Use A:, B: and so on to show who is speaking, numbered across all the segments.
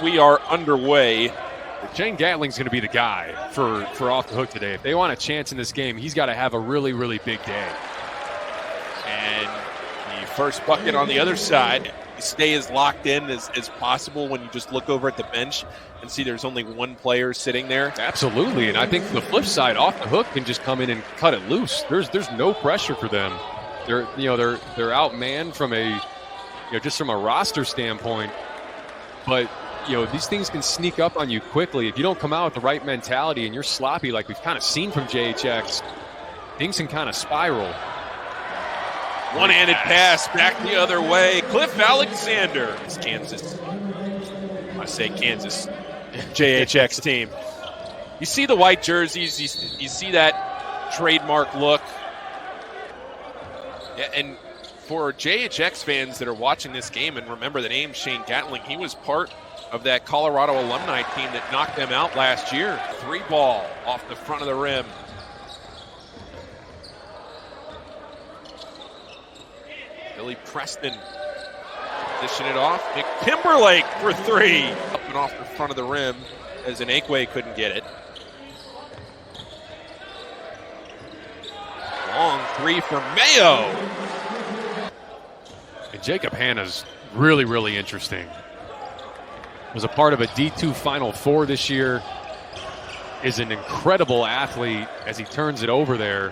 A: we are underway.
B: Shane Gatling's going to be the guy for off the hook today. If they want a chance in this game, he's got to have a really, really big day.
A: And the first bucket on the other side. Stay as locked in as possible when you just look over at the bench and see there's only one player sitting there.
B: Absolutely, and I think the flip side, off the hook can just come in and cut it loose. There's no pressure for them. They're outmanned from just from a roster standpoint, but these things can sneak up on you quickly if you don't come out with the right mentality and you're sloppy like we've kind of seen from JHX. Things can kind of spiral.
A: One-handed pass back the other way. Cliff Alexander. It's Kansas. I say Kansas. JHX team. You see the white jerseys. You see that trademark look. Yeah, and for JHX fans that are watching this game and remember the name Shane Gatling, he was part of that Colorado alumni team that knocked them out last year. 3 ball off the front of the rim. Billy Preston dishing it off. Nick Timberlake for 3. Up and off the front of the rim as Anekwe couldn't get it. Long 3 for Mayo.
B: And Jacob Hanna's really, really interesting. Was a part of a D2 Final Four this year. Is an incredible athlete as he turns it over there.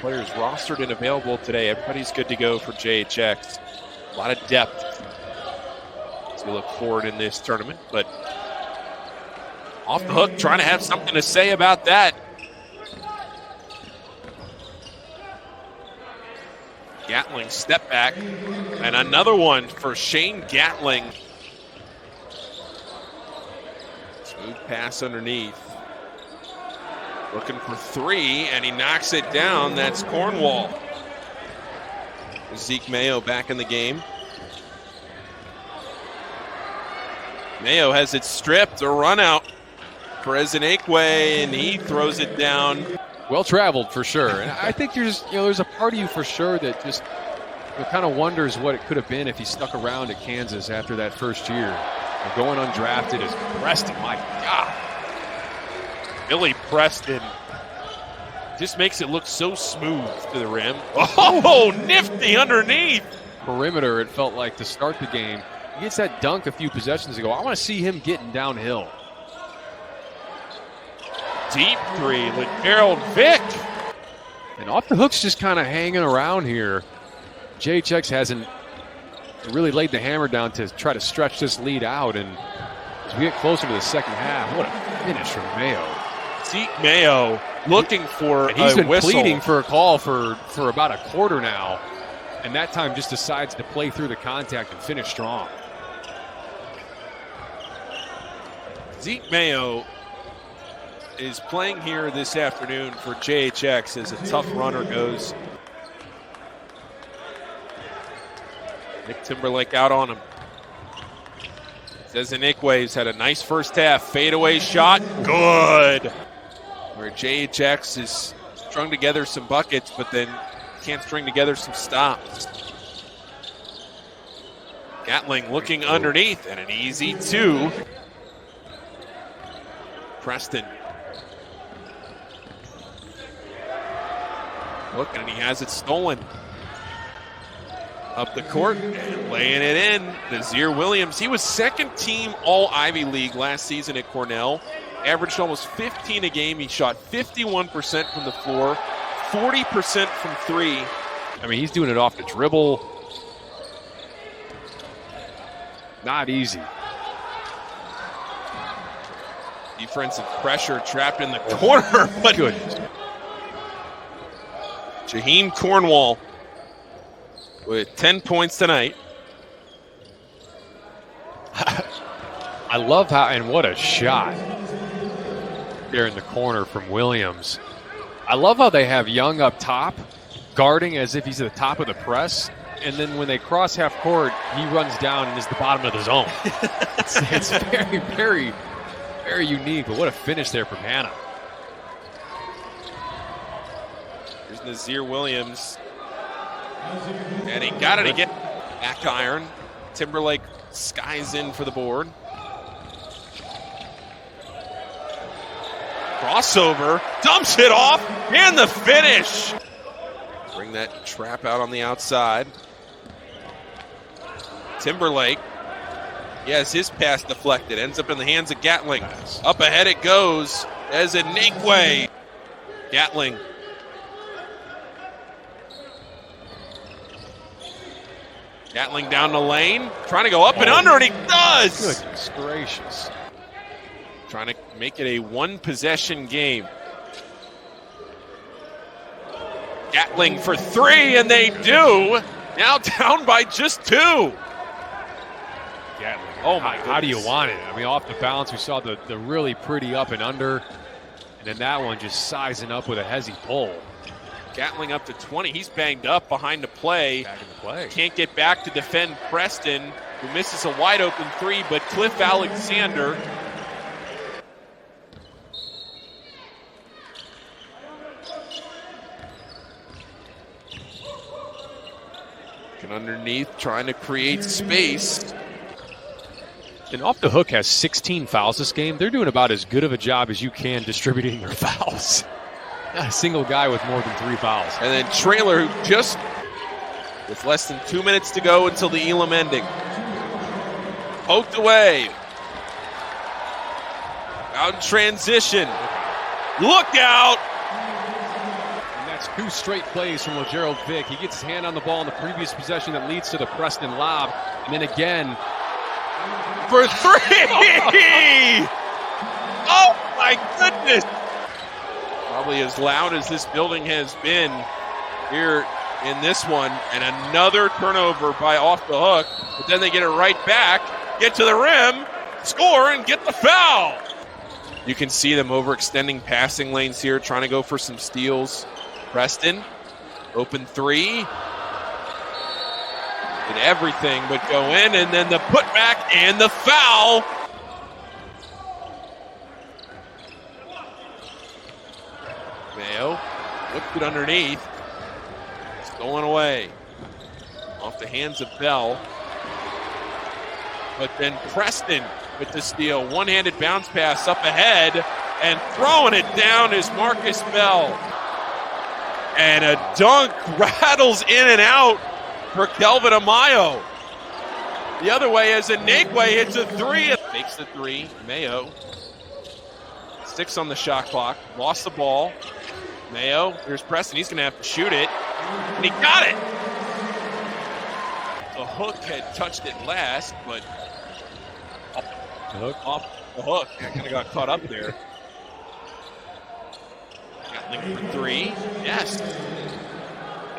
A: Players rostered and available today. Everybody's good to go for JHX. A lot of depth as we look forward in this tournament. But off the hook, trying to have something to say about that. Gatling step back. And another one for Shane Gatling. Smooth pass underneath. Looking for 3, and he knocks it down. That's Cornwall. Zeke Mayo back in the game. Mayo has it stripped. A run out for Anekwe, and he throws it down.
B: Well traveled for sure. And I think there's a part of you for sure that just kind of wonders what it could have been if he stuck around at Kansas after that first year. Going undrafted is Preston. My God.
A: Billy Preston just makes it look so smooth to the rim. Oh, nifty underneath.
B: Perimeter, it felt like, to start the game. He gets that dunk a few possessions ago. I want to see him getting downhill.
A: Deep 3, Gerald Vick.
B: And off the hook's just kind of hanging around here. JHX hasn't really laid the hammer down to try to stretch this lead out. And as we get closer to the second half, what a finish from Mayo.
A: Zeke Mayo looking for a
B: he's been
A: whistle.
B: Pleading for a call for about a quarter now, and that time just decides to play through the contact and finish strong.
A: Zeke Mayo is playing here this afternoon for JHX as a tough runner goes. Nick Timberlake out on him. Says Anekwe's had a nice first half. Fadeaway shot. Good. Where JHX has strung together some buckets, but then can't string together some stops. Gatling looking underneath, and an easy 2. Preston. Looking, and he has it stolen. Up the court and laying it in. Nazir Williams. He was second team All Ivy League last season at Cornell. Averaged almost 15 a game. He shot 51% from the floor, 40% from 3.
B: I mean, he's doing it off the dribble. Not easy.
A: Defensive pressure trapped in the corner. But
B: good.
A: Jaheim Cornwall with 10 points tonight.
B: I love how, and what a shot there in the corner from Williams. I love how they have Young up top, guarding as if he's at the top of the press, and then when they cross half court, he runs down and is the bottom of the zone. It's very, very, very unique, but what a finish there from Hanna.
A: Here's Nazir Williams. And he got it again. Back iron. Timberlake skies in for the board. Crossover, dumps it off, and the finish. Bring that trap out on the outside. Timberlake. He has his pass deflected. Ends up in the hands of Gatling. Up ahead it goes as Inekwe. Gatling. Gatling down the lane. Trying to go up and under, and he does!
B: Goodness gracious.
A: Trying to make it a one-possession game. Gatling for three, and they do. Now down by just two.
B: Gatling.
A: Oh, my
B: How do you
A: goodness.
B: want it? I mean, off the bounce, we saw the really pretty up and under. And then that one just sizing up with a hezzy pull.
A: Gatling up to 20. He's banged up behind the play.
B: Back in the play.
A: Can't get back to defend Preston, who misses a wide-open three, but Cliff Alexander underneath, trying to create space.
B: And OffDaHook has 16 fouls this game. They're doing about as good of a job as you can distributing their fouls. Not a single guy with more than 3 fouls.
A: And then Trailer, who just with less than 2 minutes to go until the Elam ending. Poked away. Out in transition. Look out!
B: And that's 2 straight plays from LeGerald Vick. He gets his hand on the ball in the previous possession that leads to the Preston lob. And then again,
A: for three! Oh my goodness! Probably as loud as this building has been here in this one. And another turnover by OffDaHook. But then they get it right back, get to the rim, score, and get the foul. You can see them overextending passing lanes here, trying to go for some steals. Preston, open three. Did everything but go in, and then the putback and the foul. Mayo whipped it underneath. Stolen away. Off the hands of Bell. But then Preston with the steal. One-handed bounce pass up ahead, and throwing it down is Marcus Bell. And a dunk rattles in and out for Kelvin Amayo. The other way as Inekwe hits a three. Fakes the three. Mayo sticks on the shot clock. Lost the ball. Mayo, here's Preston. He's going to have to shoot it. And he got it. The hook had touched it last, but off the hook. I kind of got caught up there. Gatling for three. Yes.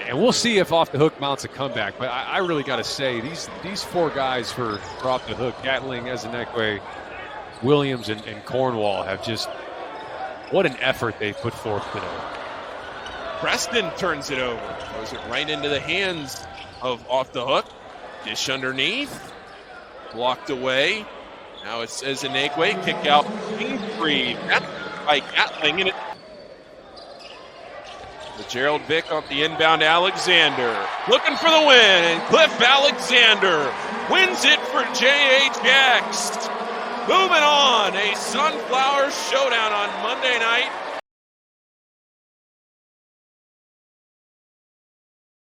B: and we'll see if OffDaHook mounts a comeback. But I really got to say, these 4 guys for OffDaHook, Gatling, Ezenekwe, Williams, and Cornwall have just, what an effort they put forth today.
A: Preston turns it over. Throws it right into the hands of OffDaHook. Dish underneath. Blocked away. Now it says Inekwe. Kick out. Free. That's by Gatling. And Gerald Vick on the inbound. Alexander looking for the win. And Cliff Alexander wins it for JHX. Moving on. A Sunflower showdown on Monday night.